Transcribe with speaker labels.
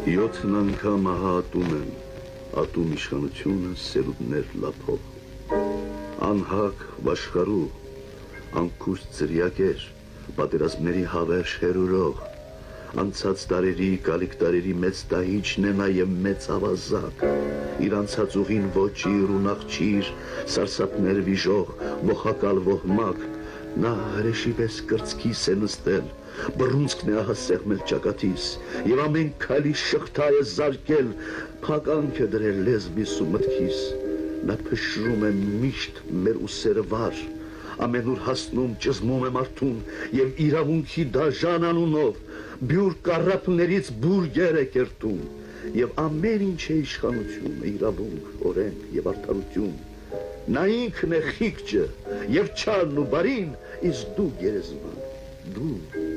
Speaker 1: Յոթն անգամ ատում եմ, ատում իշխանությունը սերունդներ լափող, անհակ վաշխարու, անքուստ ծրյակեր, պատերազմների հավերժ հերուրող, անցած տարերի, գալիք տարերի մեծ դահիճն է նաև մեծ ավազակ, իր անցած ուղին ոճիր ու նախճիր, սարսափներ վիժող, ողակալ ոհմակ, նա հրեշի պես կրծքիս է նստել, բռունցքն է ահա սեղմել ճակատիս, և ամեն քայլի շղթա է զարկել, փականք է դրել լեզվիս ու մտքիս, նա փշրում է միշտ մեր ուսերը վար, ամենուր հասնում ճզմում է մարդուն, և իրավունքի դաժան անունով, բյուր կառափներից բուրգեր է կերտում, և ամեն ինչ է իշխանություն, իրավունք, օրենք և արդարություն, նա ինքն է խիղճը, և չարն ու բարին, իսկ դու գերեզման, դու